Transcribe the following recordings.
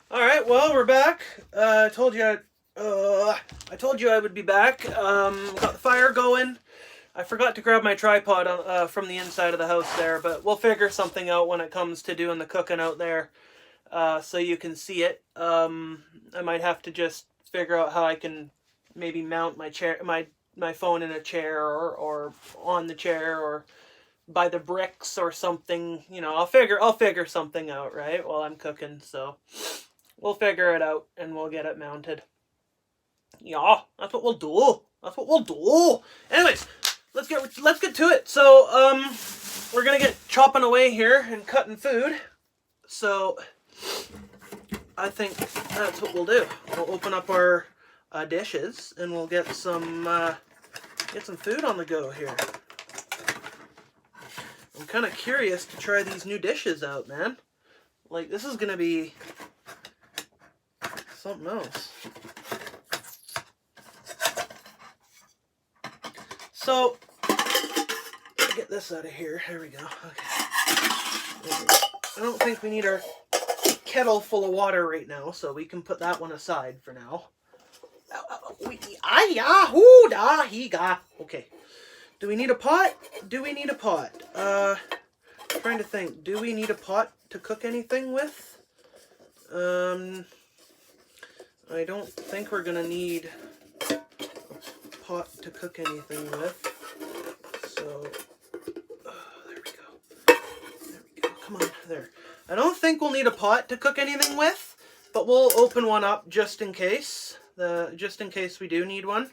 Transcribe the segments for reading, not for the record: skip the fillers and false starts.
All right, well, we're back. I told you, I told you I would be back. Got the fire going. I forgot to grab my tripod from the inside of the house there, but we'll figure something out when it comes to doing the cooking out there, so you can see it. I might have to just figure out how I can maybe mount my chair, my phone in a chair, or on the chair, or by the bricks or something. You know, I'll figure something out, right, while I'm cooking. So we'll figure it out and we'll get it mounted. Yeah, that's what we'll do. That's what we'll do. Anyways, let's get to it. So, we're gonna get chopping away here and cutting food. So, I think that's what we'll do. We'll open up our dishes and we'll get some food on the go here. I'm kind of curious to try these new dishes out, man. Like, this is gonna be something else. So, get this out of here. There we go. Okay. I don't think we need our kettle full of water right now, so we can put that one aside for now. Okay. Do we need a pot? Do we need a pot? Trying to think. Do we need a pot to cook anything with? I don't think we're gonna need a pot to cook anything with. So, there we go. There we go. Come on, there. I don't think we'll need a pot to cook anything with, but we'll open one up just in case. Just in case we do need one,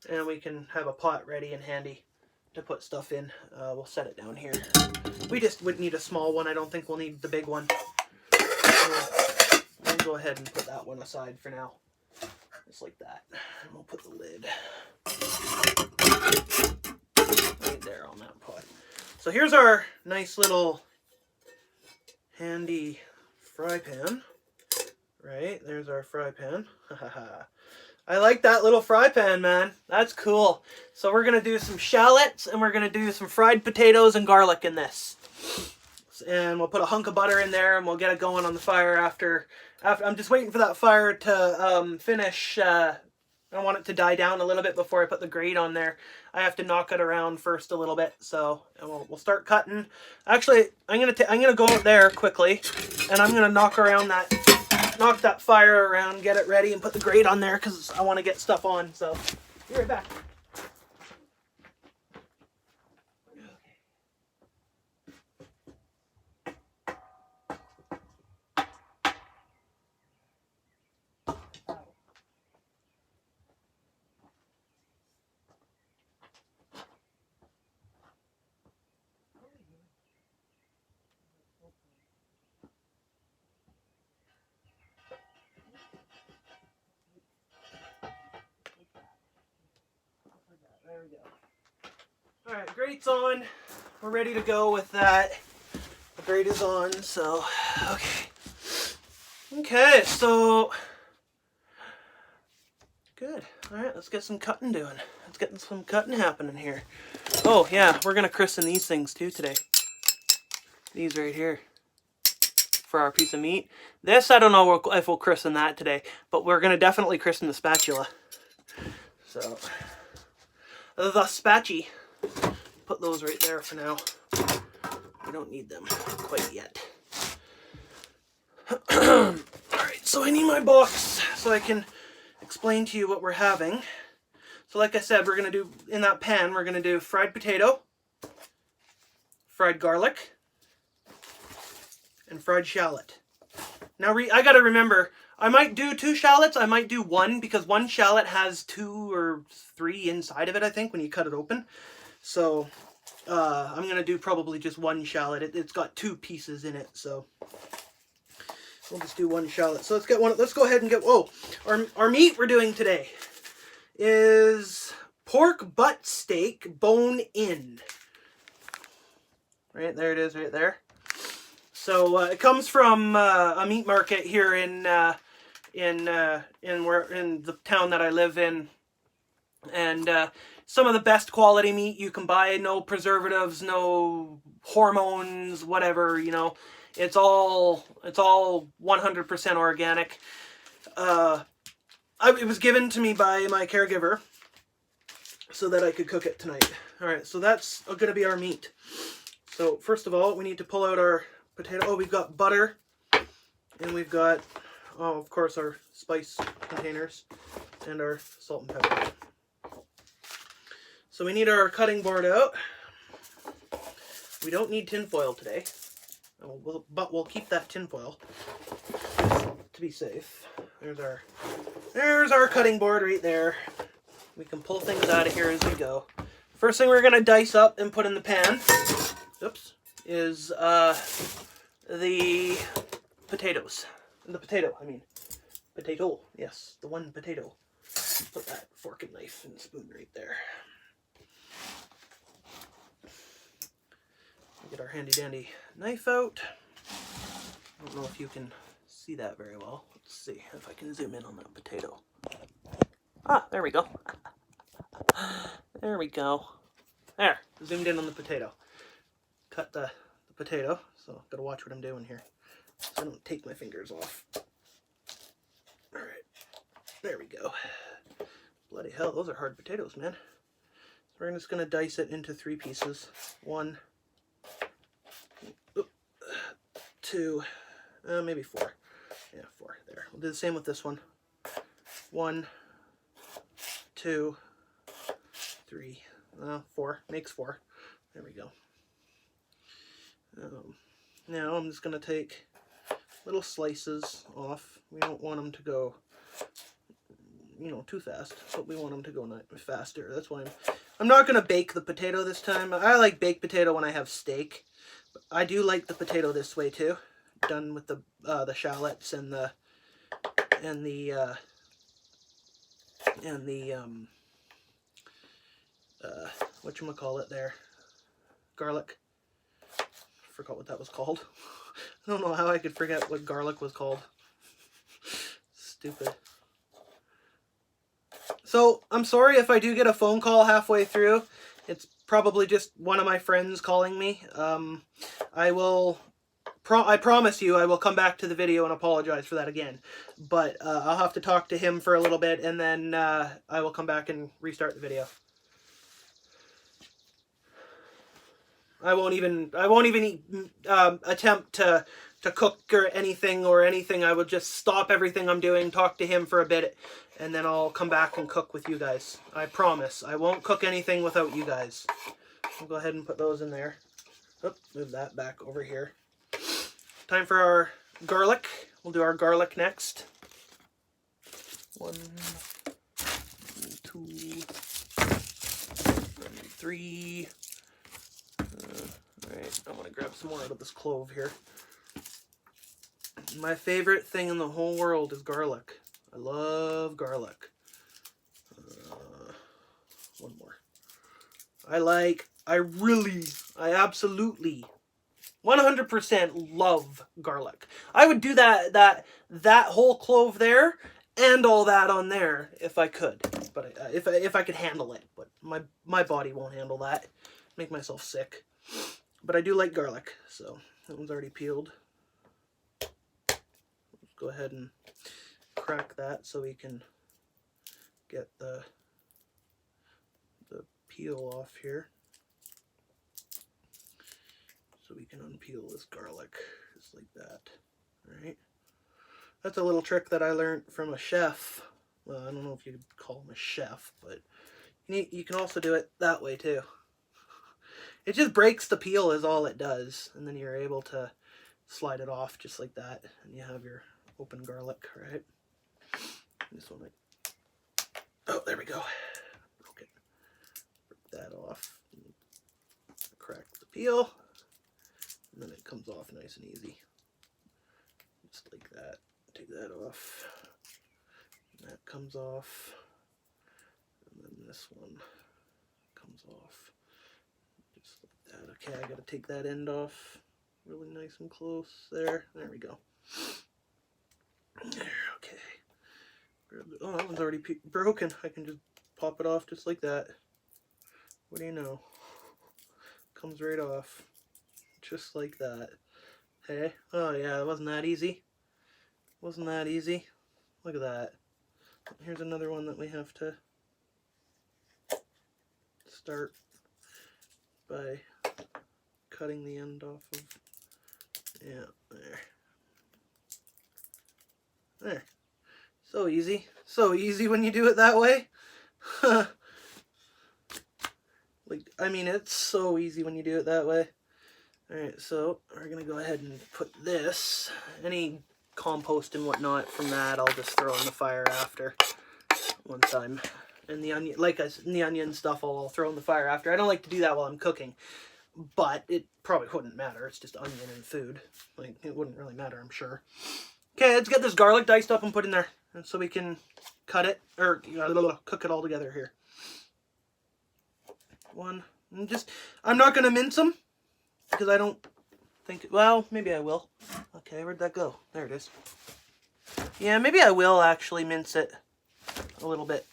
and we can have a pot ready and handy to put stuff in. We'll set it down here. We just would need a small one. I don't think we'll need the big one. We'll go ahead and put that one aside for now. Just like that. And we'll put the lid right there on that pot. So here's our nice little handy fry pan. Right, there's our fry pan. I like that little fry pan, man. That's cool. So we're going to do some shallots, and we're going to do some fried potatoes and garlic in this. And we'll put a hunk of butter in there, and we'll get it going on the fire after I'm just waiting for that fire to finish. I want it to die down a little bit before I put the grate on there. I have to knock it around first a little bit, so we'll start cutting. Actually, I'm gonna go out there quickly, and I'm gonna knock that fire around, get it ready, and put the grate on there because I want to get stuff on. So, be right back. There we go. Alright, grate's on. We're ready to go with that. The grate is on, so, okay. Okay, so, good. Alright, let's get some cutting doing. Let's get some cutting happening here. Oh, yeah, we're going to christen these things too today. These right here. For our piece of meat. This, I don't know if we'll christen that today, but we're going to definitely christen the spatula. So, the spatchy. Put those right there for now. We don't need them quite yet. Alright, so I need my box so I can explain to you what we're having. So like I said, we're going to do, in that pan, we're going to do fried potato, fried garlic, and fried shallot. Now, I got to remember, I might do 2 shallots, I might do 1, because 1 shallot has 2 or 3 inside of it, I think, when you cut it open. So, I'm going to do probably just 1 shallot. It's got 2 pieces in it, so we'll just do 1 shallot. So let's go ahead and get, our meat we're doing today is pork butt steak bone in. Right, there it is right there. So, it comes from a meat market here in the town that I live in, and some of the best quality meat you can buy. No preservatives, no hormones, whatever. You know, It's all 100% organic. It was given to me by my caregiver so that I could cook it tonight. All right, so that's going to be our meat. So first of all, we need to pull out our potato. Oh, we've got butter, and we've got, oh, of course, our spice containers and our salt and pepper. So we need our cutting board out. We don't need tin foil today, but we'll keep that tin foil to be safe. There's our cutting board right there. We can pull things out of here as we go. First thing we're gonna dice up and put in the pan, oops, is the potatoes. The potato, I mean. Potato, yes, the one potato. Put that fork and knife and spoon right there. Get our handy dandy knife out. I don't know if you can see that very well. Let's see if I can zoom in on that potato. Ah, there we go. There we go. There, zoomed in on the potato. Cut the potato, so gotta watch what I'm doing here so I don't take my fingers off. Alright, there we go. Bloody hell, those are hard potatoes, man. So we're just gonna dice it into 3 pieces. 1, 2, maybe 4. Yeah, 4. There. We'll do the same with this one. 1, 2, 3, 4. Makes 4. There we go. Now I'm just going to take little slices off. We don't want them to go, too fast, but we want them to go faster. That's why I'm not going to bake the potato this time. I like baked potato when I have steak. But I do like the potato this way too, done with the shallots and the whatchamacallit there, garlic. Forgot what that was called. I don't know how I could forget what garlic was called. Stupid. So, I'm sorry if I do get a phone call halfway through. It's probably just one of my friends calling me. I promise you I will come back to the video and apologize for that again. But I'll have to talk to him for a little bit, and then I will come back and restart the video. I won't even attempt to cook or anything. I will just stop everything I'm doing, talk to him for a bit, and then I'll come back and cook with you guys. I promise. I won't cook anything without you guys. I'll go ahead and put those in there. Oop, move that back over here. Time for our garlic. We'll do our garlic next. 1, 2, 3. Alright, I'm going to grab some more out of this clove here. My favorite thing in the whole world is garlic. I love garlic. 1 more. I absolutely 100% love garlic. I would do that whole clove there and all that on there if I could. But if I could handle it. But my body won't handle that. Make myself sick. But I do like garlic, so that one's already peeled. Let's go ahead and crack that so we can get the peel off here. So we can unpeel this garlic just like that. Alright. That's a little trick that I learned from a chef. Well, I don't know if you could call him a chef, but you can also do it that way too. It just breaks the peel is all it does, and then you're able to slide it off just like that, and you have your open garlic, right? This one, oh, there we go. Broke it. Break that off. Crack the peel, and then it comes off nice and easy. Just like that. Take that off. And that comes off. And then this one comes off. Just like that. Okay, I gotta take that end off really nice and close there. There we go. There, okay. Oh, that one's already broken. I can just pop it off just like that. What do you know? Comes right off. Just like that. Hey, oh yeah, it wasn't that easy. Wasn't that easy? Look at that. Here's another one that we have to start by cutting the end off of. Yeah, there. There. So easy. So easy when you do it that way. Like, I mean, it's so easy when you do it that way. Alright, so we're going to go ahead and put this. Any compost and whatnot from that, I'll just throw in the fire after. Once I'm in the onion, like I said, in the onion stuff, I'll throw in the fire after. I don't like to do that while I'm cooking, but it probably wouldn't matter. It's just onion and food. Like, it wouldn't really matter, I'm sure. Okay, let's get this garlic diced up and put in there, so we can cut it, or cook it all together here. One, and just, I'm not going to mince them, because I don't think, well, maybe I will. Okay, where'd that go? There it is. Yeah, maybe I will actually mince it a little bit.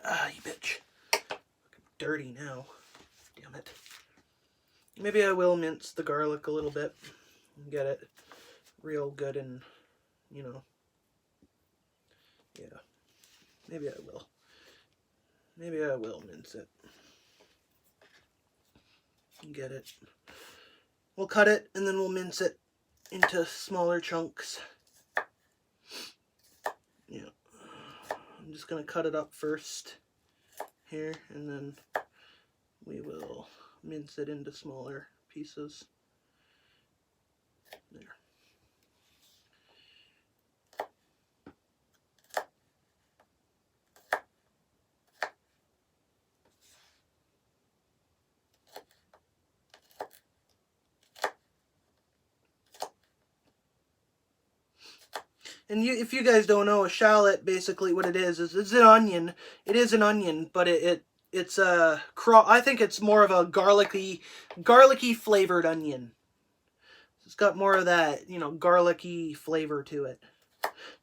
Ah, you bitch. Dirty now. Damn it. Maybe I will mince the garlic a little bit and get it real good and, you know, yeah. Maybe I will. Maybe I will mince it. Get it. We'll cut it and then we'll mince it into smaller chunks. Yeah. I'm just going to cut it up first here, and then we will mince it into smaller pieces. There. And if you guys don't know, a shallot, basically what it is it's an onion. It is an onion, but it's a I think it's more of a garlicky flavored onion. It's got more of that, you know, garlicky flavor to it.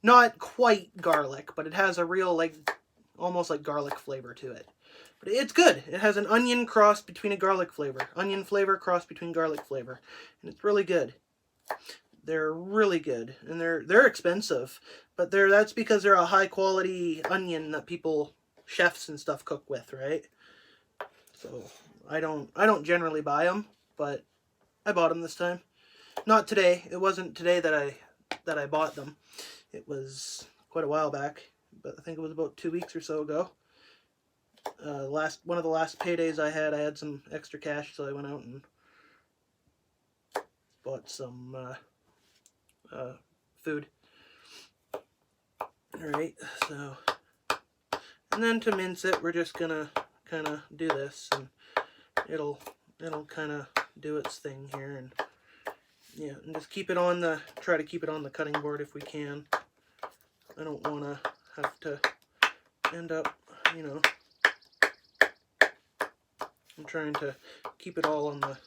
Not quite garlic, but it has a real, like, almost like garlic flavor to it. But it's good. It has an onion crossed between a garlic flavor. Onion flavor crossed between garlic flavor. And it's really good. They're really good, and they're expensive, but that's because they're a high quality onion that chefs and stuff cook with, right? So I don't generally buy them, but I bought them this time. Not today. It wasn't today that I bought them. It was quite a while back, but I think it was about 2 weeks or so ago. One of the last paydays I had some extra cash, so I went out and bought some food. Alright, so, and then to mince it, we're just gonna kind of do this, and it'll kind of do its thing here, and yeah, and just try to keep it on the cutting board if we can. I don't want to have to end up, you know, I'm trying to keep it all on the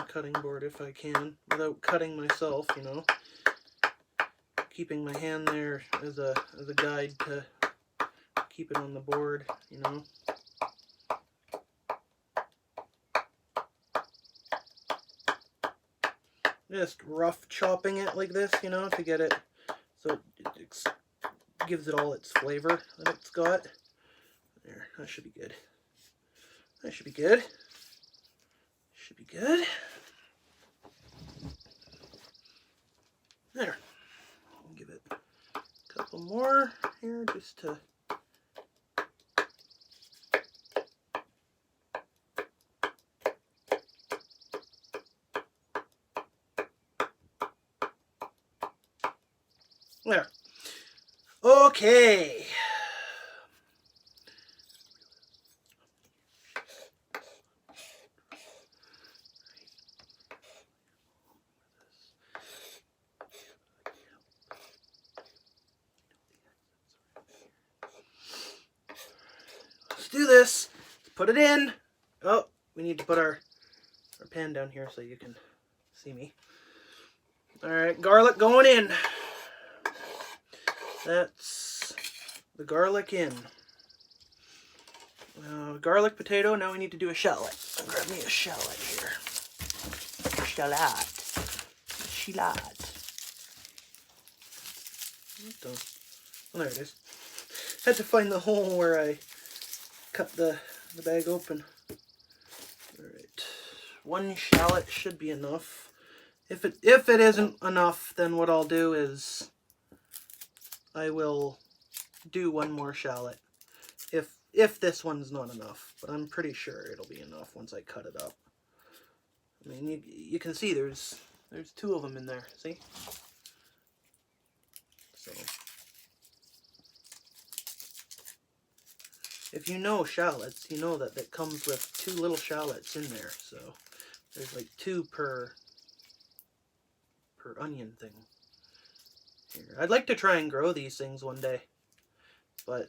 cutting board if I can, without cutting myself, you know. Keeping my hand there as a guide to keep it on the board, you know. Just rough chopping it like this, you know, to get it so it gives it all its flavor that it's got. There, that should be good. That should be good. Should be good. There. I'll give it a couple more here just to... There. Okay. Let's do this. Put it in. Oh, we need to put our pan down here so you can see me. Alright, garlic going in. That's the garlic in. Garlic potato, now we need to do a shallot. Grab me a shallot here. Shallot. shallot. Oh, there it is. Had to find the hole where I cut the bag open. Alright. 1 shallot should be enough. If it isn't enough, then what I'll do is I will do 1 more shallot. If this one's not enough, but I'm pretty sure it'll be enough once I cut it up. I mean, you can see there's 2 of them in there, see? So, if you know shallots, you know that it comes with 2 little shallots in there, so there's like 2 per onion thing. Here. I'd like to try and grow these things one day, but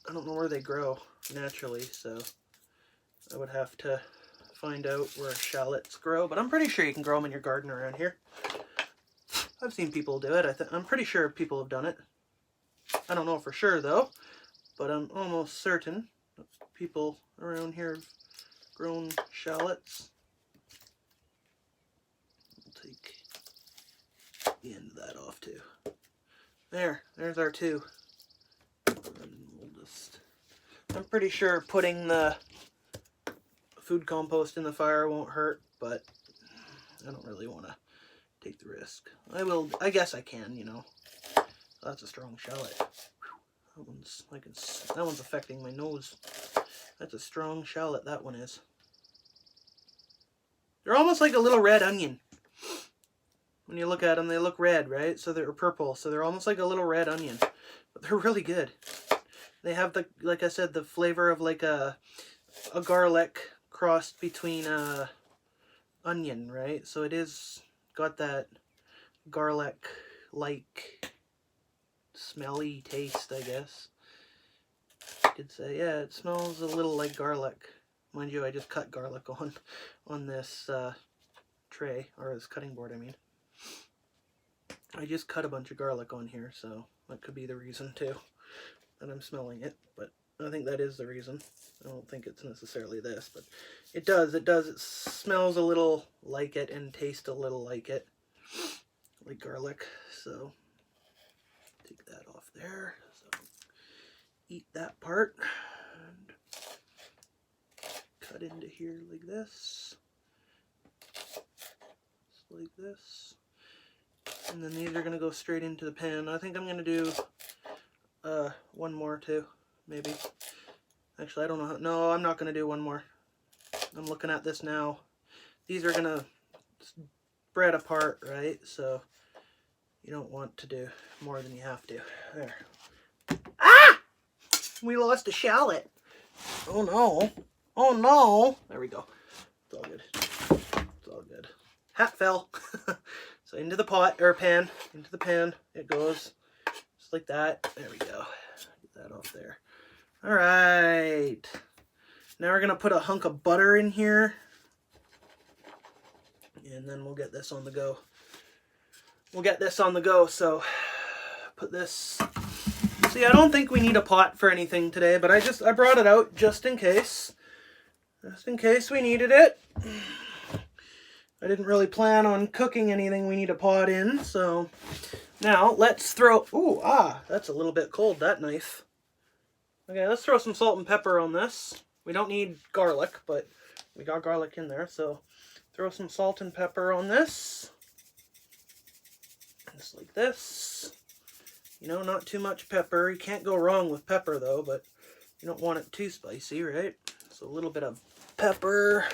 I don't know where they grow naturally, so I would have to find out where shallots grow, but I'm pretty sure you can grow them in your garden around here. I've seen people do it. I'm pretty sure people have done it. I don't know for sure though, but I'm almost certain that people around here have grown shallots. I'll take the end of that off too. There's our 2. And we'll just, I'm pretty sure putting the food compost in the fire won't hurt, but I don't really want to take the risk. I guess I can, you know. That's a strong shallot. That one's affecting my nose. That's a strong shallot, that one is. They're almost like a little red onion. When you look at them, they look red, right? So they're purple, so they're almost like a little red onion. But they're really good. They have, like I said, the flavor of like a garlic crossed between a onion, right? So it is got that garlic-like smelly taste, I guess. You could say, yeah, it smells a little like garlic. Mind you, I just cut garlic on this tray, or this cutting board, I mean. I just cut a bunch of garlic on here, so that could be the reason too that I'm smelling it, but I think that is the reason. I don't think it's necessarily this, but it does. It smells a little like it and tastes a little like it, like garlic. So take that off there. So eat that part and cut into here like this, just like this. And then these are going to go straight into the pan. I think I'm going to do 1 more too, maybe. Actually, I don't know. No, I'm not going to do 1 more. I'm looking at this now. These are going to spread apart, right? So you don't want to do more than you have to. There. Ah! We lost a shallot. Oh no. Oh no. There we go. It's all good. It's all good. Hat fell. So into the pot, or pan, into the pan it goes, just like that. There we go. Get that off there. All right. Now we're gonna put a hunk of butter in here, and then we'll get this on the go. So put this. See, I don't think we need a pot for anything today, but I brought it out just in case we needed it. I didn't really plan on cooking anything we need a pot in, so now let's throw, that's a little bit cold, that knife. Okay, let's throw some salt and pepper on this. We don't need garlic, but we got garlic in there, so throw some salt and pepper on this. Just like this. You know, not too much pepper. You can't go wrong with pepper, though, but you don't want it too spicy, right? So a little bit of pepper.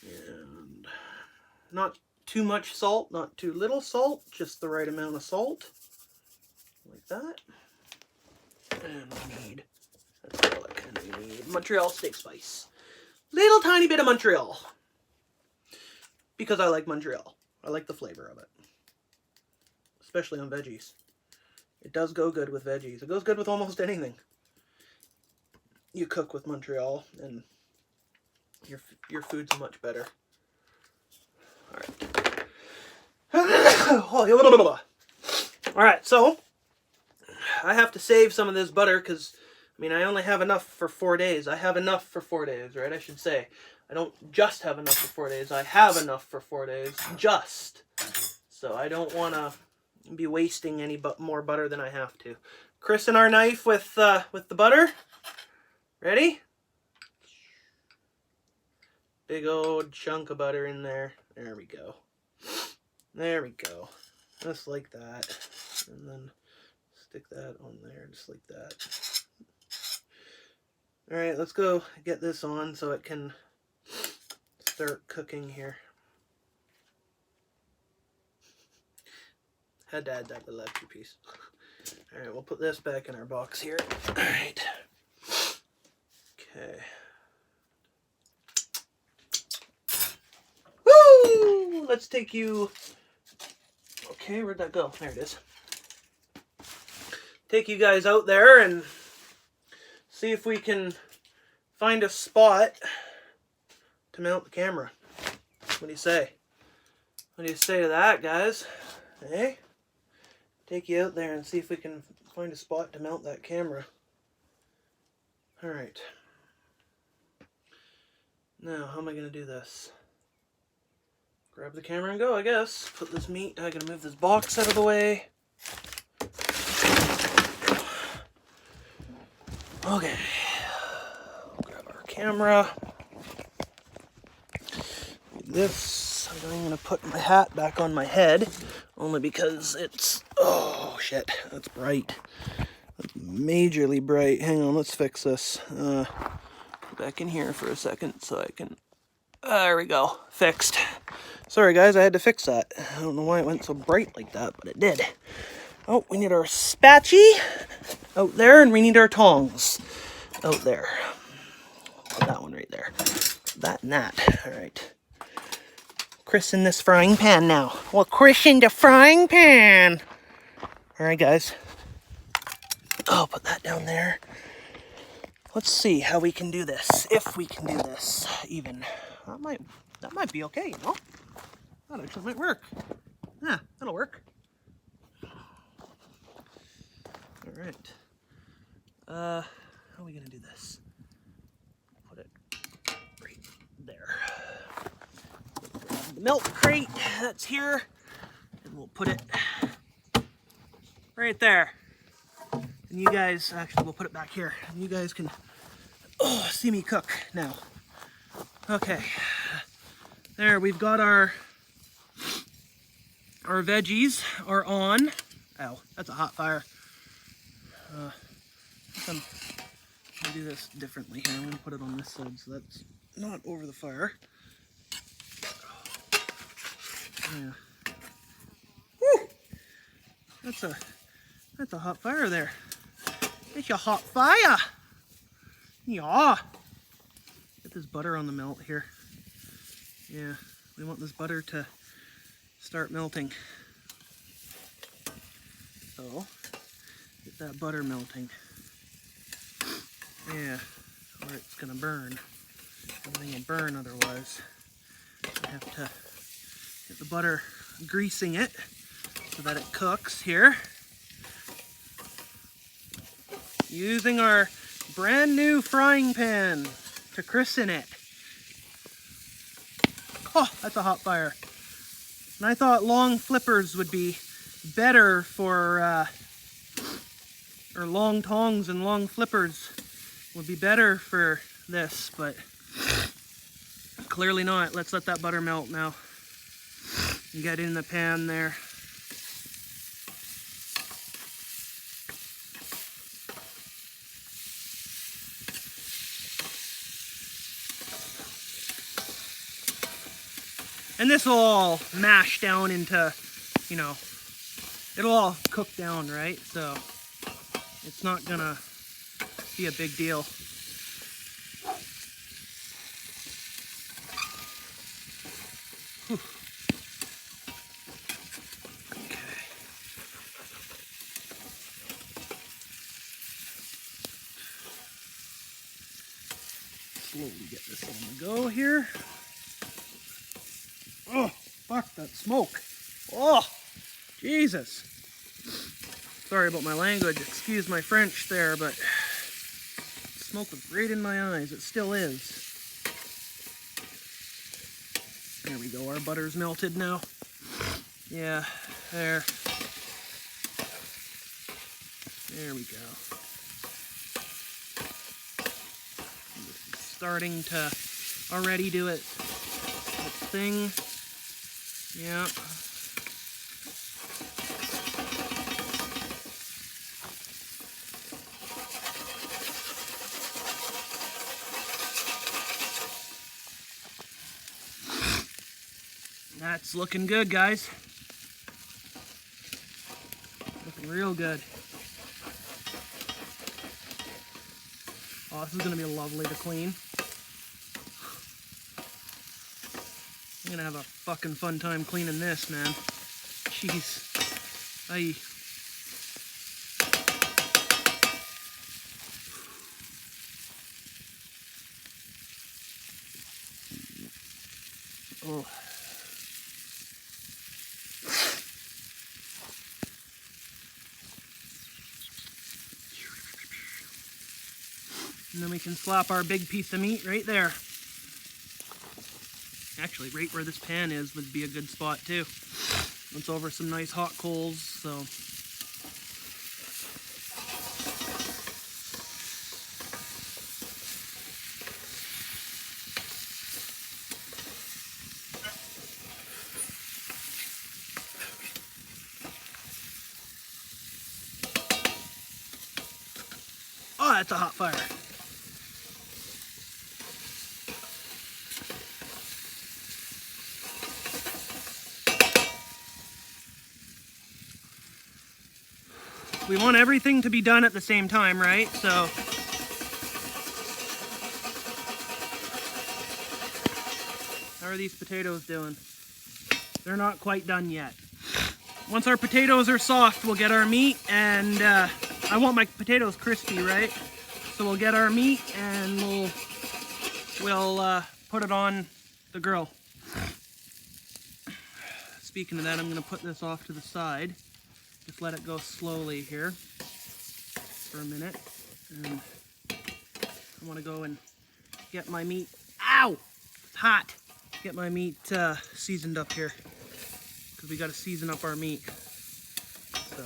And not too much salt, not too little salt, just the right amount of salt. Like that. And we need, that's garlic, and we need Montreal steak spice. Little tiny bit of Montreal. Because I like Montreal. I like the flavor of it. Especially on veggies. It does go good with veggies. It goes good with almost anything you cook with Montreal, and your food's much better. Alright, so I have to save some of this butter because, I mean, I only have enough for 4 days. I have enough for 4 days, right? I should say. I don't just have enough for 4 days. I have enough for 4 days. Just. So I don't want to be wasting any more butter than I have to. Christen our knife with the butter. Ready? Big old chunk of butter in there. There we go. There we go. Just like that. And then stick that on there, just like that. Alright, let's go get this on so it can start cooking here. Had to add that little extra piece. Alright, we'll put this back in our box here. Alright. Okay. Woo! Let's take you... Okay, where'd that go? There it is. Take you guys out there and see if we can find a spot to mount the camera. What do you say? What do you say to that, guys? Hey? Take you out there and see if we can find a spot to mount that camera. Alright. Now, how am I going to do this? Grab the camera and go, I guess. Put this meat. I gotta move this box out of the way. Okay. Grab our camera. This, I'm going to put my hat back on my head. Only because it's... Oh, shit. That's bright. That's majorly bright. Hang on, let's fix this. Back in here for a second so I can... There we go. Fixed. Sorry guys, I had to fix that. I don't know why it went so bright like that, but it did. Oh, we need our spatchy out there, and we need our tongs out there. Put that one right there. That and that. Alright. Christen this frying pan now. Well, christen the frying pan! Alright guys. Oh, put that down there. Let's see how we can do this. If we can do this, even. That might be okay, you know? That actually might work. Yeah, that'll work. Alright. How are we gonna do this? Put it right there. Grab the milk crate that's here, and we'll put it right there. And you guys, actually we'll put it back here, and you guys can see me cook now. Okay. There, we've got our veggies are on. Ow, that's a hot fire. I'm gonna do this differently here. I'm gonna put it on this side so that's not over the fire. Yeah. Woo! That's a hot fire there. It's a hot fire. Yeah. Get this butter on the melt here. Yeah, we want this butter to start melting. So, get that butter melting. Yeah, or it's gonna burn. Everything will burn otherwise. We have to get the butter greasing it so that it cooks here. Using our brand new frying pan to christen it. Oh, that's a hot fire. And I thought long flippers would be better for, or long tongs and long flippers would be better for this, but clearly not. Let's let that butter melt now. You get it in the pan there. And this will all mash down into, you know, it'll all cook down, right? So it's not gonna be a big deal. Whew. Okay. Slowly get this on the go here. Oh, fuck that smoke. Oh, Jesus. Sorry about my language. Excuse my French there, but smoke was right in my eyes. It still is. There we go. Our butter's melted now. Yeah, there. There we go. It's starting to already do its thing. Yeah. That's looking good, guys. Looking real good. Oh, this is going to be lovely to clean. I'm going to have a fucking fun time cleaning this, man. Jeez. Aye. Oh. And then we can slap our big piece of meat right there. Actually, right where this pan is would be a good spot too. It's over some nice hot coals, so. Oh, that's a hot fire. We want everything to be done at the same time, right? So how are these potatoes doing? They're not quite done yet. Once our potatoes are soft, we'll get our meat, and I want my potatoes crispy, right? So we'll get our meat and we'll put it on the grill. Speaking of that, I'm going to put this off to the side. Just let it go slowly here for a minute. And I want to go and get my meat. Ow! It's hot. Get my meat seasoned up here, because we got to season up our meat. So.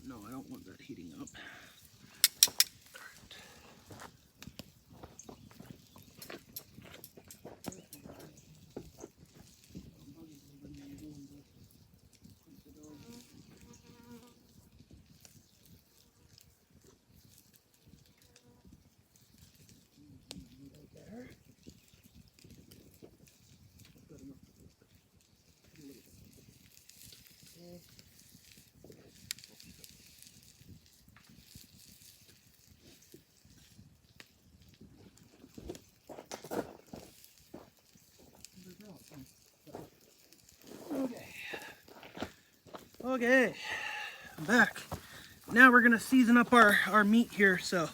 No, I don't want that heating up. Okay, I'm back. Now we're gonna season up our meat here, so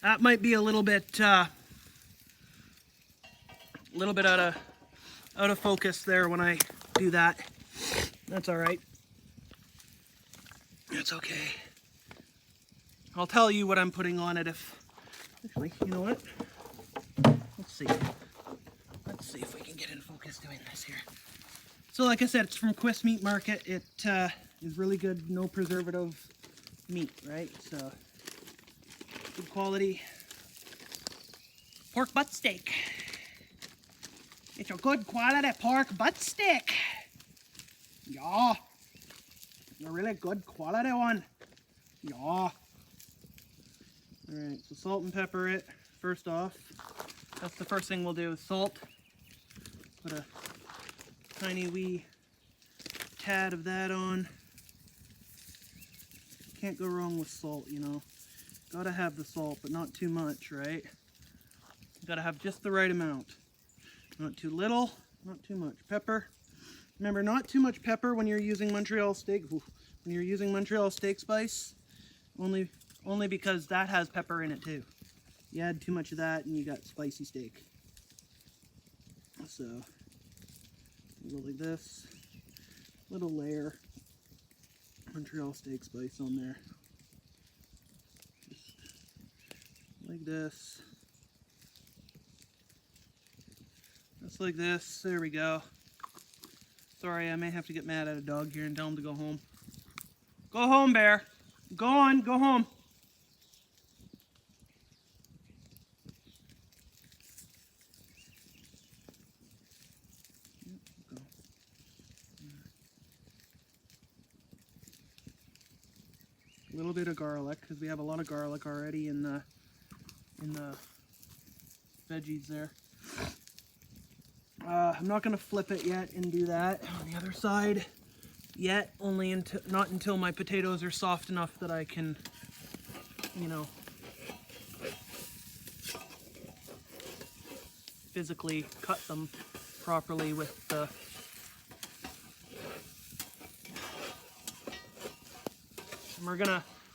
that might be a little bit out of focus there when I do that. That's all right. That's okay. I'll tell you what I'm putting on it if. Actually, you know what? Let's see. Let's see if we can get in focus doing this here. So like I said, it's from Quist Meat Market. It is really good, no preservative meat, right? So, good quality pork butt steak. It's a good quality pork butt steak. Yeah. A really good quality one. Yeah. Alright, so salt and pepper it first off. That's the first thing we'll do, is salt. Put a tiny wee tad of that on. Can't go wrong with salt, you know. Gotta have the salt, but not too much, right? Gotta have just the right amount. Not too little, not too much. Pepper. Remember, not too much pepper when you're using Montreal steak. When you're using Montreal steak spice, only because that has pepper in it too. You add too much of that and you got spicy steak. So, go like this. Little layer Montreal steak spice on there. Just like this. Just like this. There we go. Sorry, I may have to get mad at a dog here and tell him to go home. Go home, Bear. Go on, go home. A little bit of garlic, because we have a lot of garlic already in the veggies there. I'm not going to flip it yet and do that on the other side yet, not until my potatoes are soft enough that I can, you know, physically cut them properly with the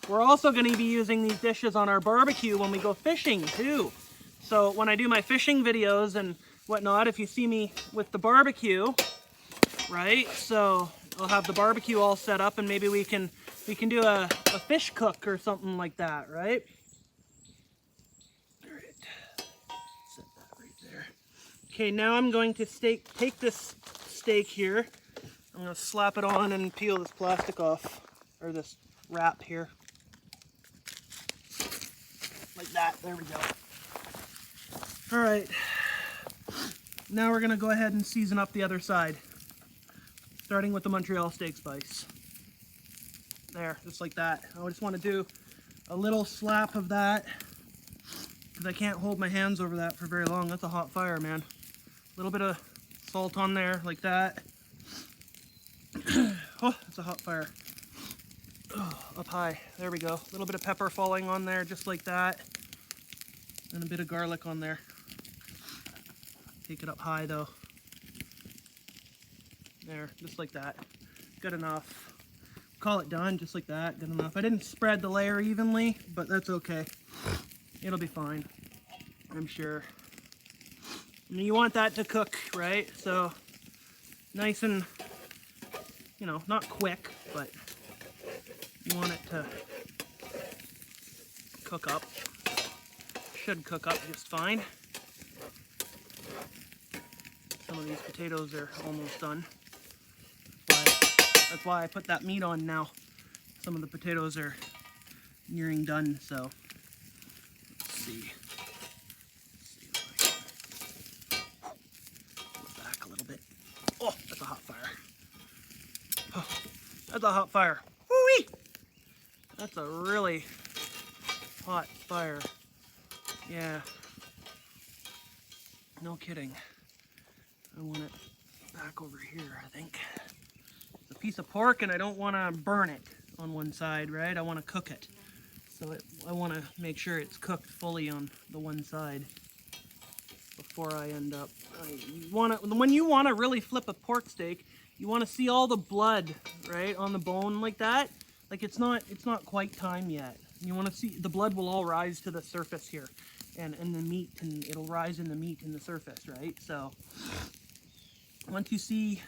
we're also gonna be using these dishes on our barbecue when we go fishing too. So when I do my fishing videos and whatnot, if you see me with the barbecue, right? So I'll have the barbecue all set up, and maybe we can do a fish cook or something like that, right? All right, set that right there. Okay, now I'm going to take this steak here. I'm gonna slap it on and peel this plastic off, or this wrap here. Like that, there we go. All right, now we're gonna go ahead and season up the other side, starting with the Montreal steak spice. There, just like that. I just want to do a little slap of that, because I can't hold my hands over that for very long. That's a hot fire, man. A little bit of salt on there, like that. Oh, it's a hot fire. Oh, up high. There we go. A little bit of pepper falling on there, just like that. And a bit of garlic on there. Take it up high, though. There, just like that. Good enough. Call it done, just like that. Good enough. I didn't spread the layer evenly, but that's okay. It'll be fine, I'm sure. I mean, you want that to cook, right? So, nice and, you know, not quick, but you want it to cook up. Should cook up just fine. Some of these potatoes are almost done. That's why I put that meat on now. Some of the potatoes are nearing done, so let's see. Pull it back a little bit. Oh, that's a hot fire. Oh, that's a hot fire. Woo-wee! That's a really hot fire. Yeah. No kidding. I want it back over here, I think. It's a piece of pork and I don't want to burn it on one side, right? I want to cook it. So I want to make sure it's cooked fully on the one side before I end up. When you want to really flip a pork steak, you want to see all the blood, right, on the bone like that. Like it's not quite time yet. You want to see the blood will all rise to the surface here, and the meat, and it'll rise in the meat in the surface, right? So once you see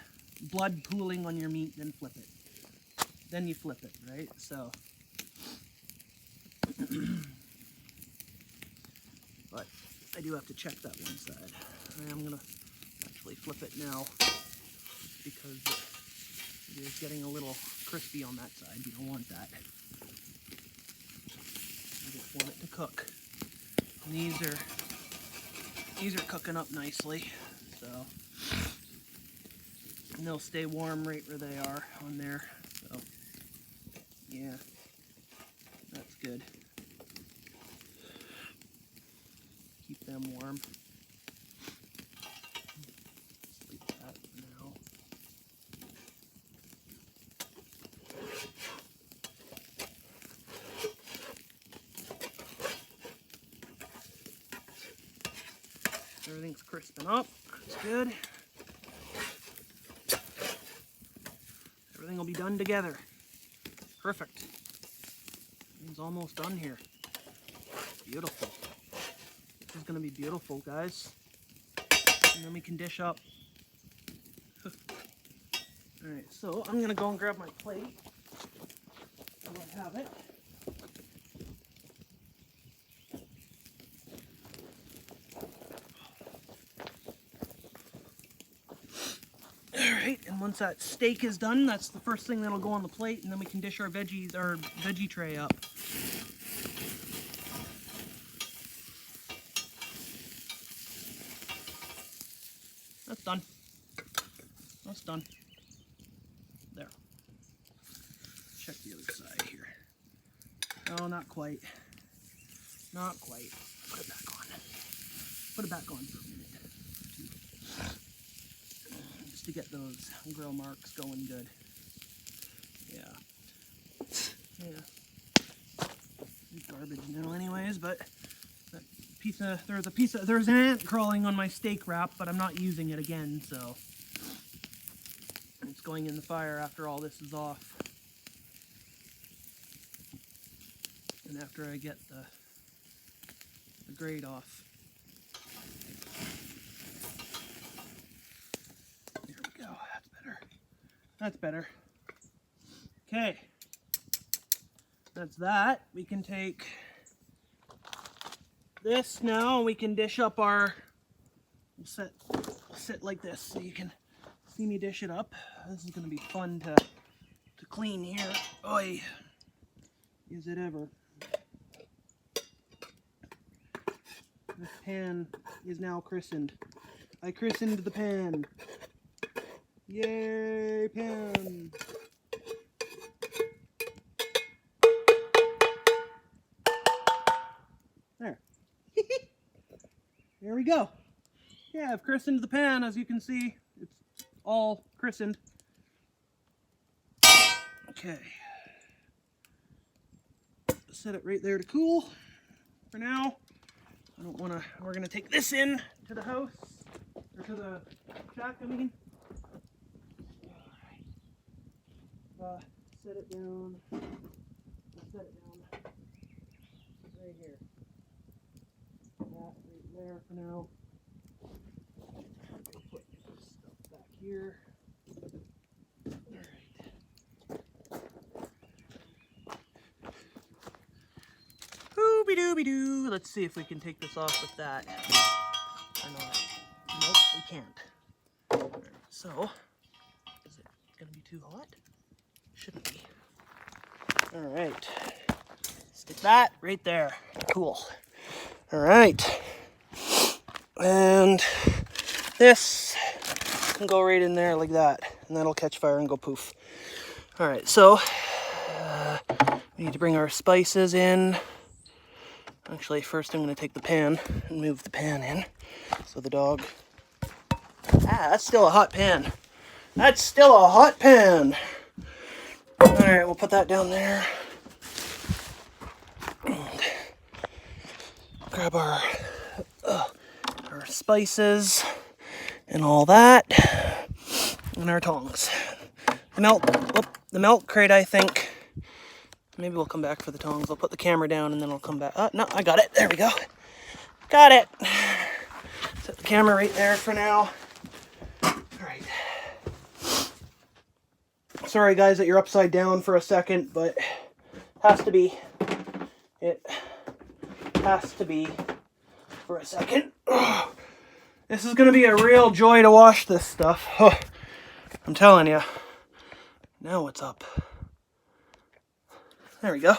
blood pooling on your meat, then flip it. Then you flip it, right? So, but I do have to check that one side. I am gonna actually flip it now because it is getting a little crispy on that side. You don't want that. You just want it to cook. And these are cooking up nicely, so. And they'll stay warm right where they are on there. So, yeah, that's good. Keep them warm. Leave that for now. Everything's crisping up. That's good. will be done together. Perfect. It's almost done here. Beautiful. This is going to be beautiful, guys. And then we can dish up. Alright, so I'm going to go and grab my plate. So I have it. Alright, and once that steak is done, that's the first thing that'll go on the plate, and then we can dish our veggie tray up. That's done. That's done. There. Check the other side here. Oh, not quite. Not quite. Put it back on. Put it back on for a minute. Just to get those grill marks going good. Yeah. Yeah. It's garbage now anyways, but that there's an ant crawling on my steak wrap, but I'm not using it again, so it's going in the fire after all this is off. And after I get the grate off. There we go, that's better. That's better. Okay. That's that. We can take this now, and we can dish up our, we'll sit like this so you can see me dish it up. This is going to be fun to clean here. Oi! Is it ever? This pan is now christened. I christened the pan. Yay, pan! There. There we go. Yeah, I've christened the pan. As you can see, it's all christened. Okay. Set it right there to cool for now. I don't want to, we're going to take this in to the house, or to the shack, I mean. Alright. Set it down. Set it down. Right here. That right there for now. Put stuff back here. Dooby-doo. Let's see if we can take this off with that. Or not. Nope, we can't. Right, so, is it gonna be too hot? Shouldn't be. Alright. Stick that right there. Cool. Alright. And this can go right in there like that. And that'll catch fire and go poof. Alright, so we need to bring our spices in. Actually, first I'm going to take the pan and move the pan in. So the dog... Ah, that's still a hot pan. That's still a hot pan! Alright, we'll put that down there. And grab our spices and all that. And our tongs. The milk crate, I think... Maybe we'll come back for the tongs. I'll put the camera down and then I'll come back. Oh, no, I got it. There we go. Got it. Set the camera right there for now. All right. Sorry, guys, that you're upside down for a second, but it has to be. It has to be for a second. Oh, this is going to be a real joy to wash this stuff. Oh, I'm telling you. Now what's up? There we go.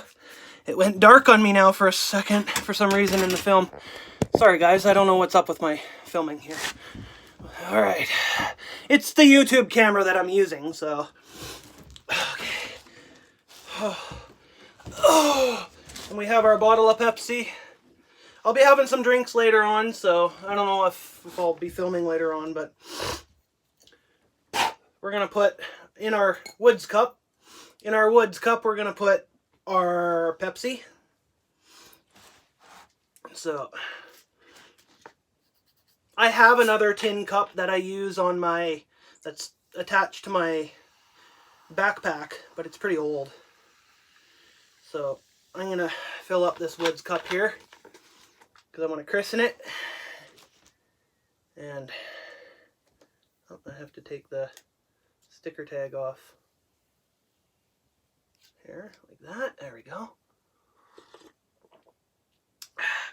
It went dark on me now for a second, for some reason in the film. Sorry guys, I don't know what's up with my filming here. Alright. It's the YouTube camera that I'm using, so... Okay. Oh. And we have our bottle of Pepsi. I'll be having some drinks later on, so I don't know if I'll be filming later on, but... We're going to put in our Woods cup. In our Woods cup, we're going to put our Pepsi. So I have another tin cup that I use on my, that's attached to my backpack, but it's pretty old. So I'm going to fill up this Woods cup here because I want to christen it. And oh, I have to take the sticker tag off here, like that. There we go.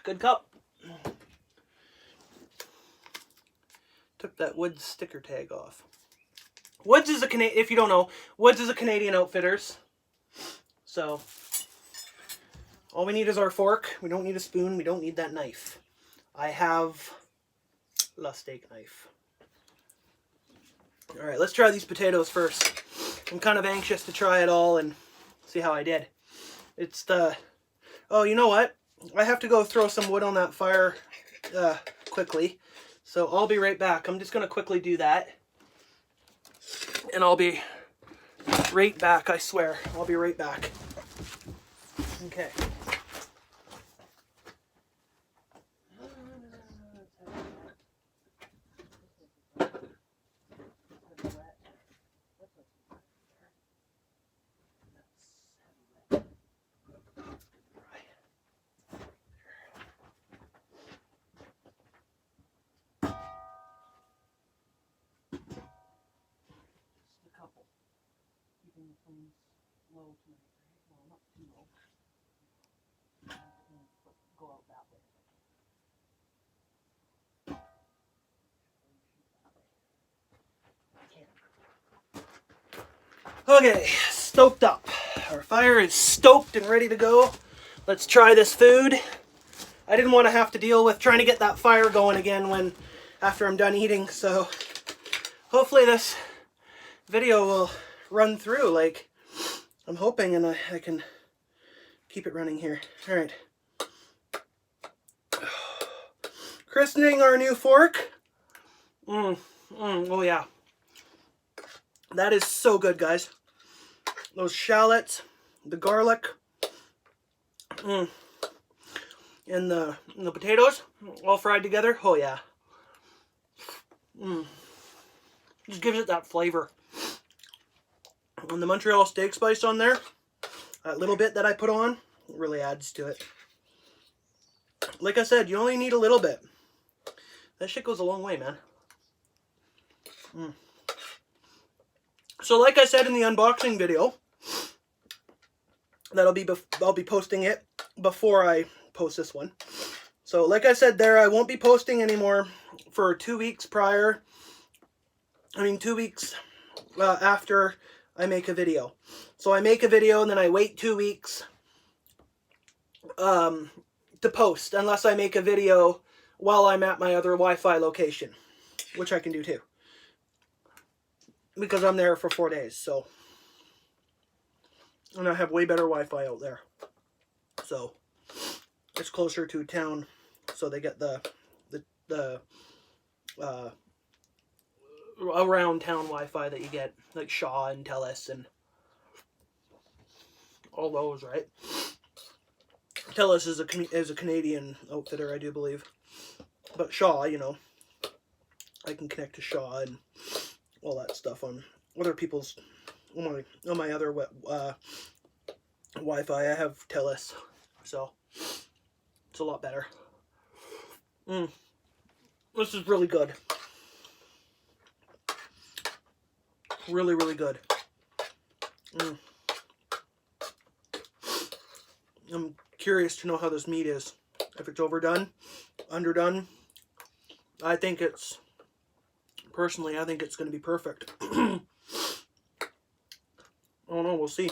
Good cup. Took that Woods sticker tag off. Woods is a Canadian, if you don't know, Woods is a Canadian Outfitters. So all we need is our fork. We don't need a spoon. We don't need that knife. I have a steak knife. All right, let's try these potatoes first. I'm kind of anxious to try it all and see how I did. It's the... Oh, you know what? I have to go throw some wood on that fire quickly. So I'll be right back. I'm just going to quickly do that. And I'll be right back, I swear. I'll be right back. Okay. Low tonight, right? Well, not too low. Go out that way. Okay, stoked up. Our fire is stoked and ready to go. Let's try this food. I didn't want to have to deal with trying to get that fire going again after I'm done eating, so hopefully this video will run through like I'm hoping, and I can keep it running here. All right. Christening our new fork. Oh yeah. That is so good, guys. Those shallots, the garlic, and the potatoes all fried together. Oh yeah. Just gives it that flavor. And the Montreal steak spice on there, that little bit that I put on, really adds to it. Like I said, you only need a little bit. That shit goes a long way, man. So like I said in the unboxing video, I'll be posting it before I post this one. So like I said there, I won't be posting anymore for 2 weeks prior. 2 weeks after I make a video. So I make a video and then I wait 2 weeks to post, unless I make a video while I'm at my other Wi-Fi location, which I can do too, because I'm there for 4 days. So, and I have way better Wi-Fi out there, so it's closer to town, so they get the around town Wi-Fi that you get, like Shaw and TELUS and all those, right? TELUS is a Canadian outfitter, I do believe, but Shaw, you know, I can connect to Shaw and all that stuff on other people's on my other Wi-Fi. I have TELUS, so it's a lot better. This is really good. Really, really good. I'm curious to know how this meat is. If it's overdone, underdone. Personally, I think it's going to be perfect. I don't know, we'll see.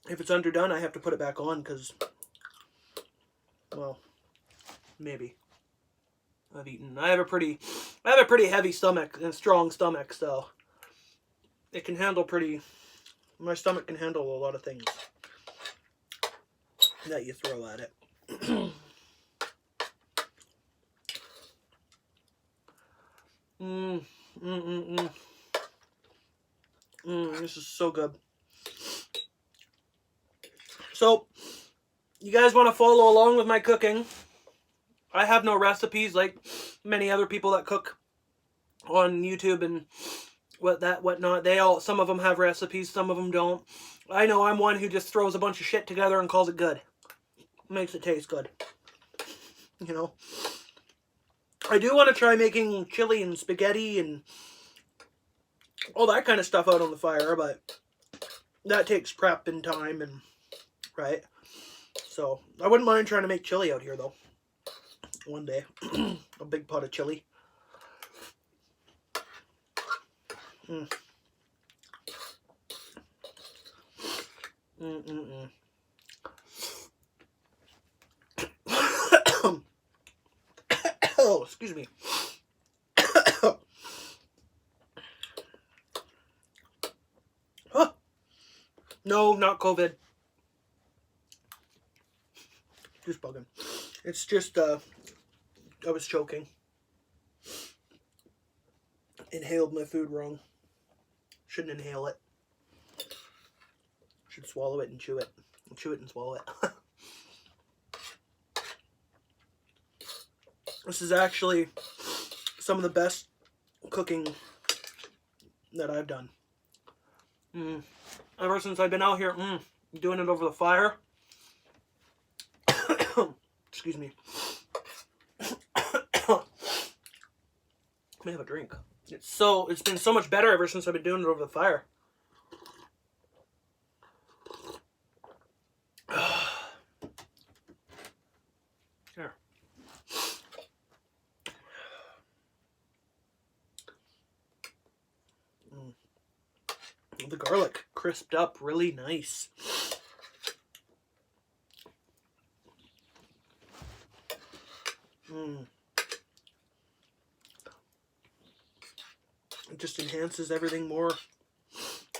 If it's underdone, I have to put it back on because, well, maybe. I have a pretty heavy stomach and strong stomach, so it can handle my stomach can handle a lot of things that you throw at it. This is so good. So, you guys want to follow along with my cooking? I have no recipes like many other people that cook on YouTube and whatnot. Some of them have recipes, some of them don't. I know I'm one who just throws a bunch of shit together and calls it good. Makes it taste good. You know? I do want to try making chili and spaghetti and all that kind of stuff out on the fire, but that takes prep and time and, right? So, I wouldn't mind trying to make chili out here, though. One day. A big pot of chili. Mm. Oh, excuse me. Huh. No, not COVID. Just bugging. It's just, I was choking. Inhaled my food wrong. Shouldn't inhale it. Should swallow it and chew it. Chew it and swallow it. This is actually some of the best cooking that I've done. Ever since I've been out here, doing it over the fire. Excuse me. Let me have a drink. It's been so much better ever since I've been doing it over the fire. There. The garlic crisped up really nice. It just enhances everything more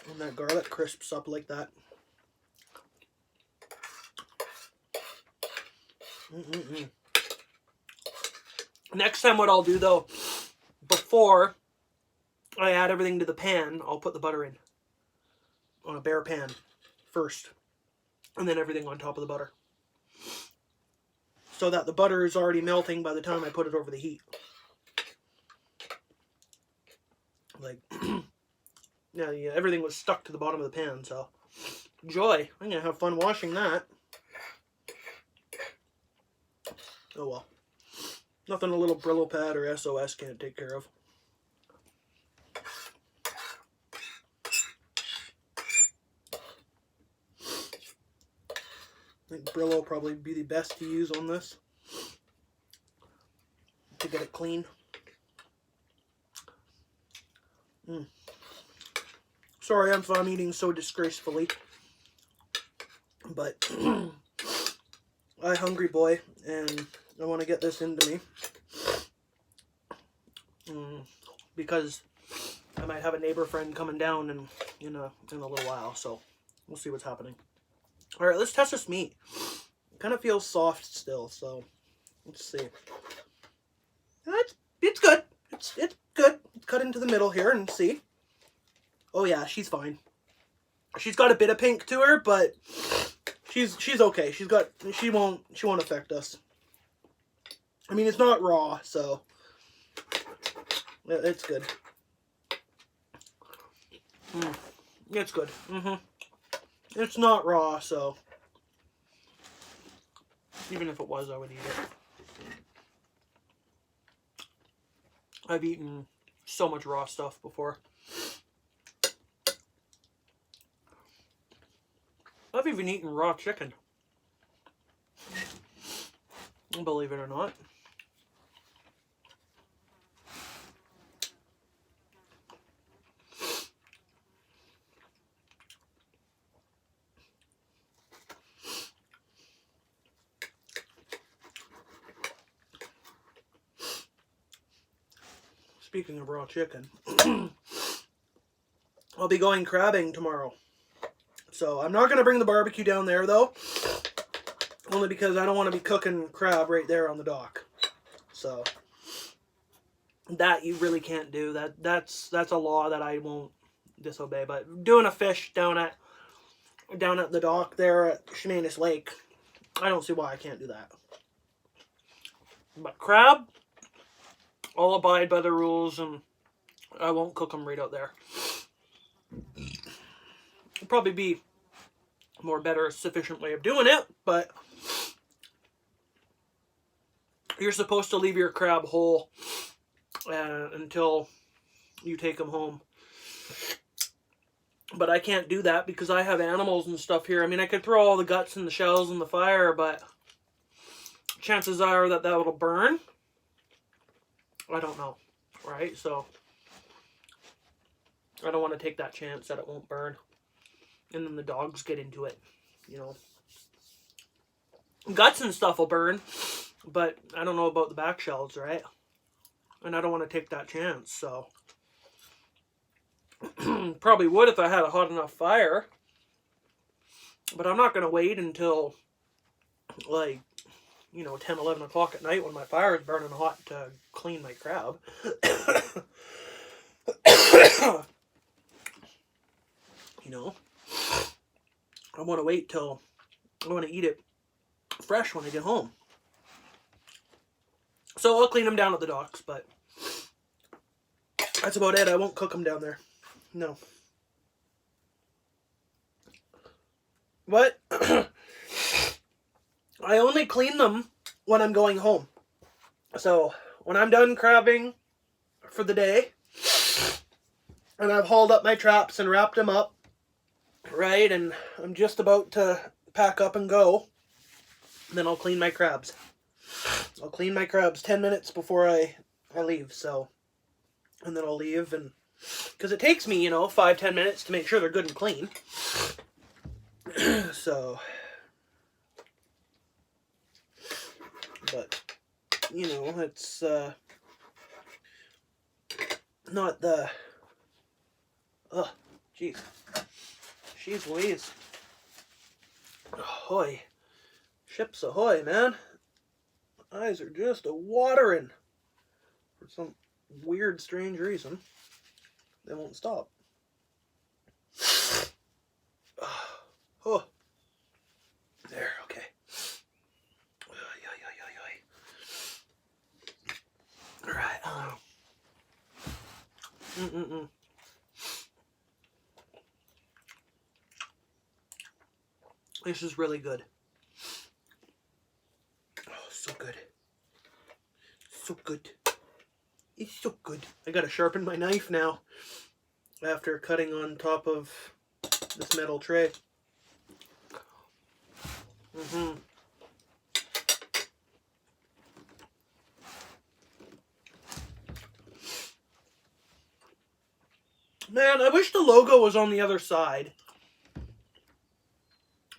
when that garlic crisps up like that. Next time what I'll do though, before I add everything to the pan, I'll put the butter in on a bare pan first, and then everything on top of the butter, so that the butter is already melting by the time I put it over the heat. Like, yeah, everything was stuck to the bottom of the pan, so joy. I'm gonna have fun washing that. Oh well. Nothing a little Brillo pad or SOS can't take care of. I think Brillo will probably be the best to use on this to get it clean. Sorry if I'm eating so disgracefully, but I'm hungry boy and I want to get this into me because I might have a neighbor friend coming down in a little while, so we'll see what's happening. All right, let's test this meat. It kind of feels soft still, so let's see. It's good. It's good. Let's cut into the middle here and see. Oh yeah, she's fine. She's got a bit of pink to her, but she's okay. She won't affect us. I mean, it's not raw, so it's good. It's good. It's not raw, so even if it was, I would eat it. I've eaten so much raw stuff before. I've even eaten raw chicken. Believe it or not. Speaking of raw chicken, I'll be going crabbing tomorrow. So I'm not going to bring the barbecue down there though, only because I don't want to be cooking crab right there on the dock. So that you really can't do. That's a law that I won't disobey. But doing a fish down at the dock there at Shenanus Lake, I don't see why I can't do that. But crab, I'll abide by the rules and I won't cook them right out there. It'll probably be more better, sufficient way of doing it, but you're supposed to leave your crab whole until you take them home. But I can't do that because I have animals and stuff here. I mean, I could throw all the guts and the shells in the fire, but chances are that will burn. I don't know, right? So I don't want to take that chance that it won't burn. And then the dogs get into it, you know. Guts and stuff will burn, but I don't know about the back shells, right? And I don't want to take that chance, so... Probably would if I had a hot enough fire. But I'm not going to wait until, like, 10, 11 o'clock at night when my fire is burning hot to clean my crab. I want to wait till I want to eat it fresh when I get home. So I'll clean them down at the docks, but that's about it. I won't cook them down there. No. But I only clean them when I'm going home. So when I'm done crabbing for the day, and I've hauled up my traps and wrapped them up, right, and I'm just about to pack up and go, then I'll clean my crabs. I'll clean my crabs 10 minutes before I leave, so, and then I'll leave, and, because it takes me, 5-10 minutes to make sure they're good and clean. So, but, it's, not the, jeez. Jeez Louise. Ahoy. Ships ahoy, man. My eyes are just a-watering. For some weird, strange reason. They won't stop. Oh. There, okay. Alright, This is really good. Oh, so good. So good. It's so good. I gotta sharpen my knife now after cutting on top of this metal tray. Man, I wish the logo was on the other side.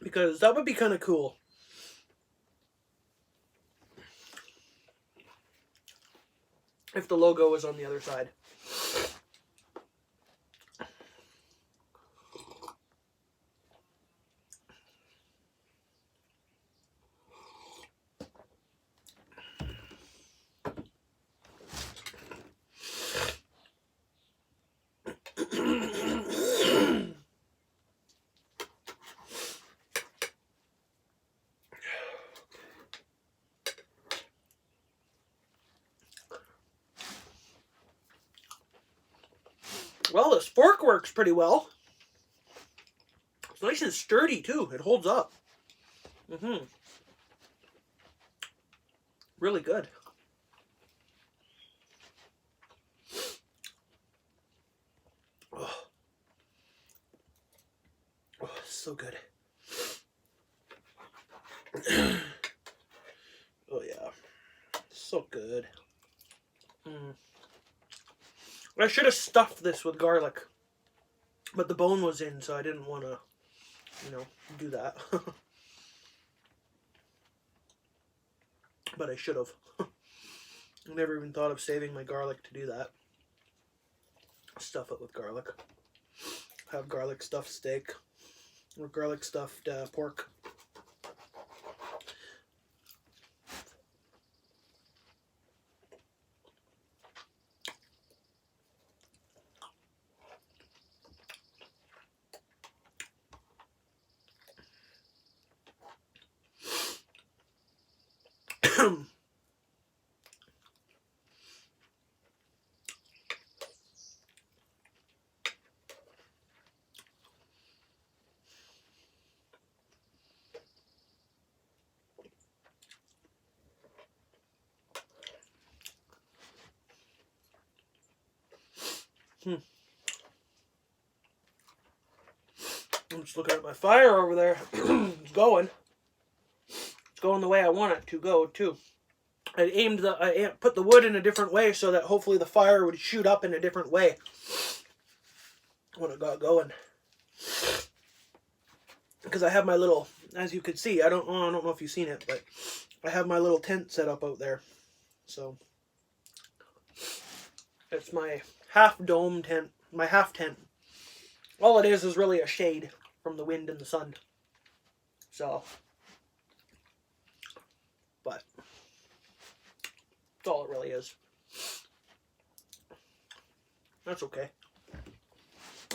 Because that would be kind of cool. If the logo was on the other side. Well, this fork works pretty well. It's nice and sturdy, too. It holds up. Really good. Oh, so good. Oh, yeah. So good. I should have stuffed this with garlic. But the bone was in, so I didn't want to, do that. But I should have. I never even thought of saving my garlic to do that. Stuff it with garlic. Have garlic stuffed steak. Or garlic stuffed pork. I'm just looking at my fire over there. It's going. It's going the way I want it to go too. I put the wood in a different way so that hopefully the fire would shoot up in a different way when it got going. Because I have my little, as you could see, I don't know if you've seen it, but I have my little tent set up out there. So it's my half dome tent, my half tent. All it is really a shade from the wind and the sun. So, but that's all it really is. That's okay.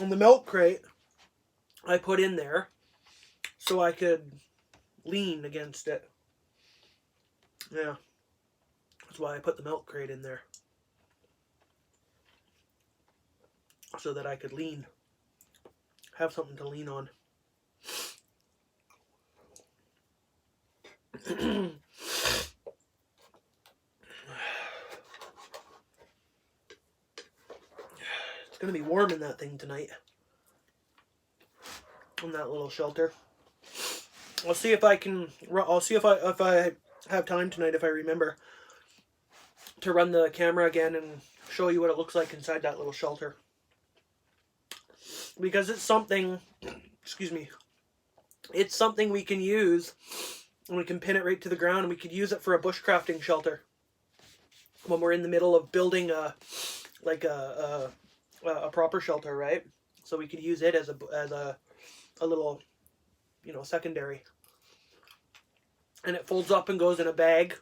And the milk crate I put in there so I could lean against it. Yeah. That's why I put the milk crate in there. So that I could lean. Have something to lean on. It's going to be warm in that thing tonight. In that little shelter. I'll see if I can. I'll see if I have time tonight, if I remember, to run the camera again and show you what it looks like inside that little shelter. Because it's something. Excuse me. It's something we can use, and we can pin it right to the ground, and we could use it for a bushcrafting shelter when we're in the middle of building a proper shelter, right? So we could use it as a little, secondary. And it folds up and goes in a bag.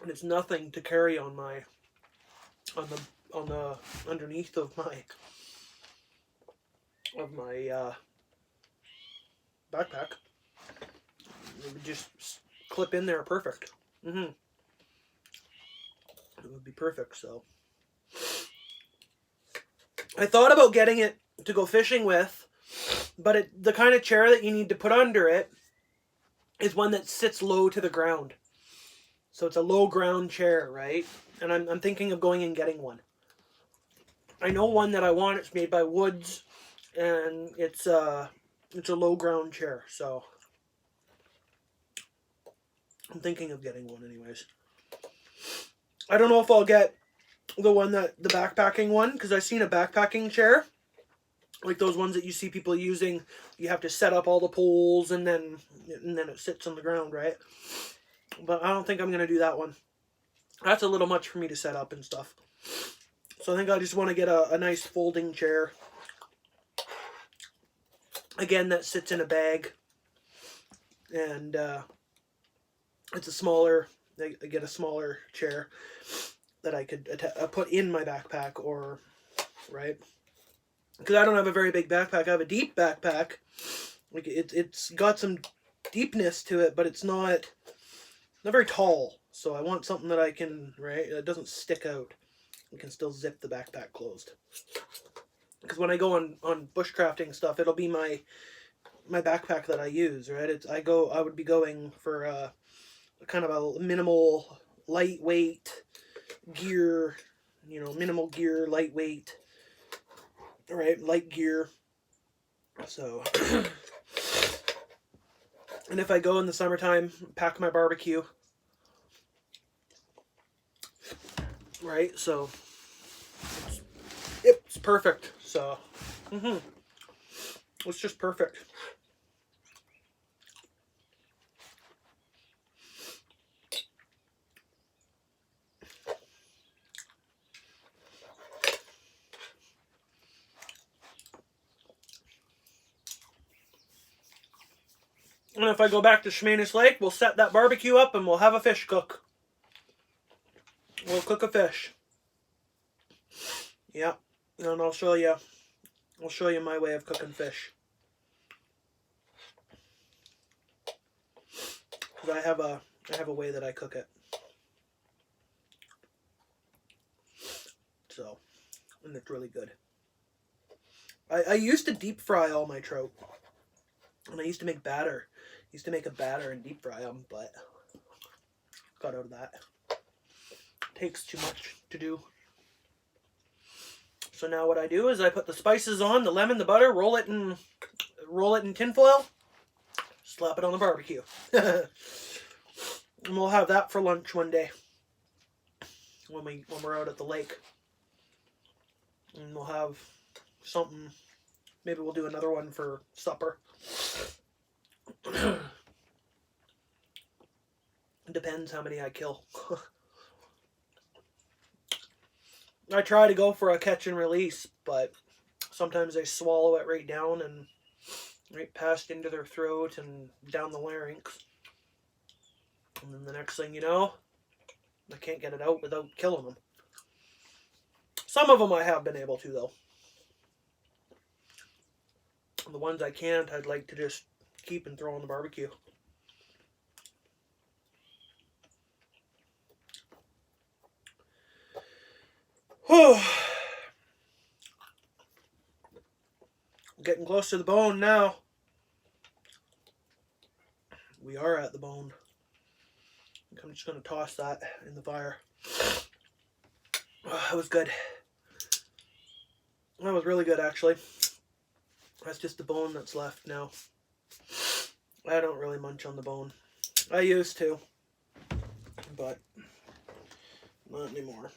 And it's nothing to carry on the underneath of my backpack. It would just clip in there perfect. It would be perfect, so. I thought about getting it to go fishing with, but the kind of chair that you need to put under it is one that sits low to the ground. So it's a low ground chair, right? And I'm thinking of going and getting one. I know one that I want. It's made by Woods, and it's a low ground chair. So I'm thinking of getting one, anyways. I don't know if I'll get the backpacking one, because I've seen a backpacking chair, like those ones that you see people using. You have to set up all the poles and then it sits on the ground, right? But I don't think I'm gonna do that one. That's a little much for me to set up and stuff. So I think I just want to get a nice folding chair. Again, that sits in a bag, and it's a smaller. I get a smaller chair that I could put in my backpack, or right, because I don't have a very big backpack. I have a deep backpack. Like it's got some deepness to it, but it's not very tall. So I want something that I can, right, it doesn't stick out. I can still zip the backpack closed. Because when I go on bushcrafting stuff, it'll be my backpack that I use, right? I would be going for a kind of a minimal, lightweight gear, minimal gear, lightweight, right? Light gear. So, and if I go in the summertime, pack my barbecue, right? So, it's perfect. So, it's just perfect. And if I go back to Shemanis Lake, we'll set that barbecue up and we'll have a fish cook. We'll cook a fish. Yeah, and I'll show you my way of cooking fish. Because I have a way that I cook it. So, and it's really good. I used to deep fry all my trout. And I used to make batter. I used to make a batter and deep fry them, but got out of that. takes too much to do. So now what I do is I put the spices on, the lemon, the butter, roll it in tinfoil, slap it on the barbecue. And we'll have that for lunch one day when we're out at the lake. And we'll have something. Maybe we'll do another one for supper. Depends how many I kill. I try to go for a catch and release, but sometimes they swallow it right down and right past into their throat and down the larynx. And then the next thing you know, I can't get it out without killing them. Some of them I have been able to, though. The ones I can't, I'd like to just keep and throw on the barbecue. Whew. Getting close to the bone now. We are at the bone. I'm just going to toss that in the fire. Oh, that was good. That was really good, actually. That's just the bone that's left now. I don't really munch on the bone. I used to, but not anymore.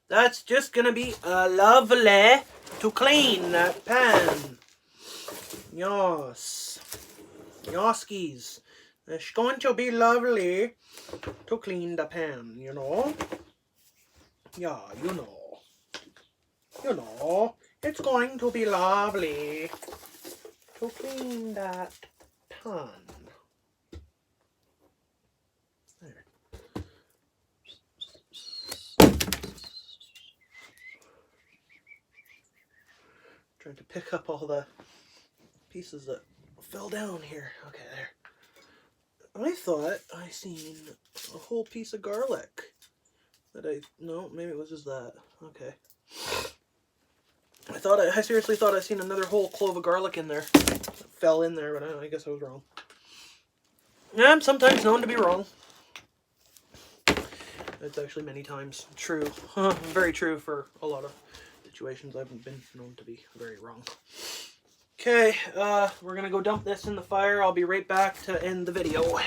That's just going to be lovely to clean that pan. Yes. Yoskies. It's going to be lovely to clean the pan, you know? Yeah, you know. You know, it's going to be lovely to clean that pan. There. Trying to pick up all the pieces that fell down here. Okay, there. I thought I seen a whole piece of garlic. No, maybe it was just that. Okay. I seriously thought I seen another whole clove of garlic in there. It fell in there, but I guess I was wrong. Yeah, I'm sometimes known to be wrong. It's actually many times true. Very true for a lot of situations. I've been known to be very wrong. Okay, we're gonna go dump this in the fire. I'll be right back to end the video.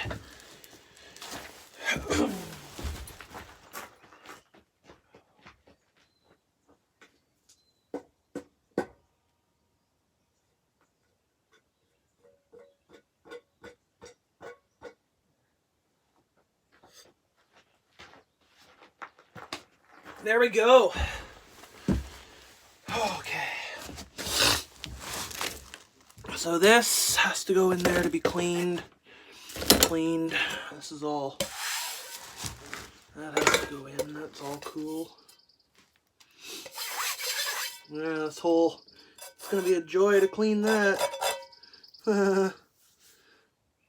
There we go. Okay. So this has to go in there to be cleaned. This is all. That has to go in. That's all cool. Yeah, this whole. It's gonna be a joy to clean that.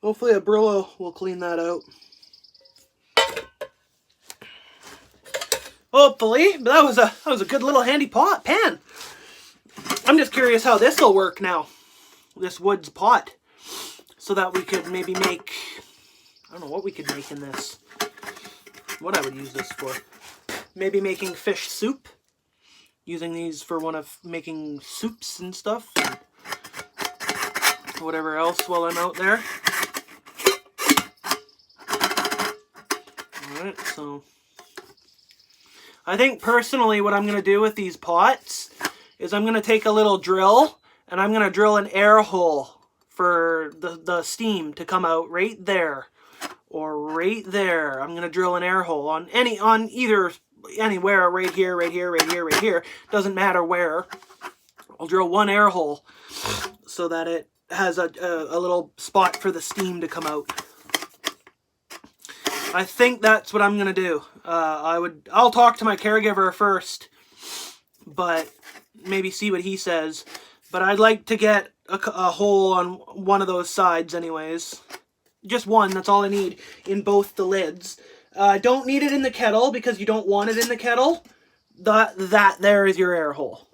Hopefully a Brillo will clean that out. Hopefully, but that was a good little handy pan. I'm just curious how this will work now, this wood's pot, so that we could maybe make, I don't know what we could make in this, what I would use this for. Maybe making fish soup, using these for making soups and stuff, and whatever else while I'm out there. Alright, so I think personally what I'm going to do with these pots is I'm going to take a little drill and I'm going to drill an air hole for the steam to come out right there or right there. I'm going to drill an air hole on anywhere, right here, right here, right here, right here. Doesn't matter where. I'll drill one air hole so that it has a little spot for the steam to come out. I think that's what I'm gonna do. I'll talk to my caregiver first, but maybe see what he says. But I'd like to get a hole on one of those sides anyways. Just one, that's all I need in both the lids. Don't need it in the kettle because you don't want it in the kettle. That there is your air hole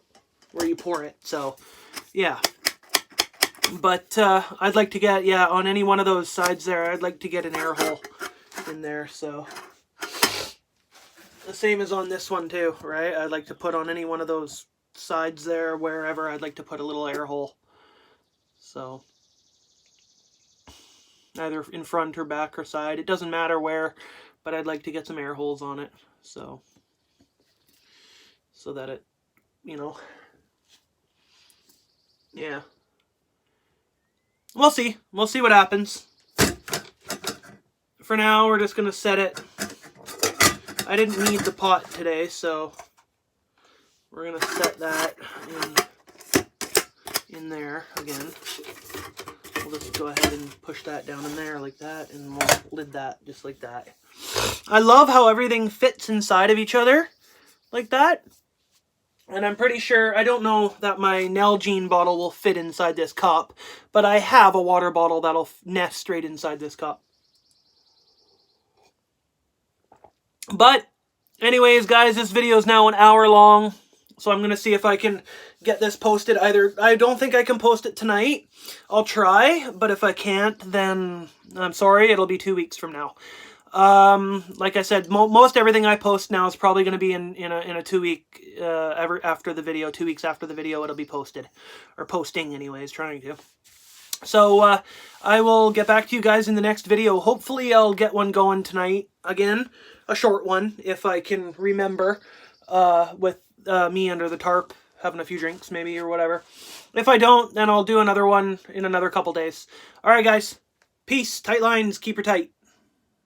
where you pour it. So, yeah. But I'd like to get, on any one of those sides there, I'd like to get an air hole. in there, so the same as on this one too, right? I'd like to put on any one of those sides there, wherever, I'd like to put a little air hole. So either in front or back or side, it doesn't matter where, but I'd like to get some air holes on it, so that it, you know, yeah. We'll see what happens. For now, we're just gonna set it. I didn't need the pot today, so we're gonna set that in there again. We'll just go ahead and push that down in there like that, and we'll lid that just like that. I love how everything fits inside of each other like that. And I'm pretty sure, I don't know that my Nalgene bottle will fit inside this cup, but I have a water bottle that'll nest straight inside this cup. But anyways, guys, this video is now an hour long, so I'm going to see if I can get this posted. Either, I don't think I can post it tonight. I'll try, but if I can't, then I'm sorry, it'll be 2 weeks from now. Like I said, most everything I post now is probably going to be in a 2 week, after the video, 2 weeks after the video, it'll be posted, or posting anyways, trying to. So, I will get back to you guys in the next video. Hopefully I'll get one going tonight again, a short one, if I can remember, with, me under the tarp, having a few drinks maybe, or whatever. If I don't, then I'll do another one in another couple days. Alright guys, peace, tight lines, keep her tight.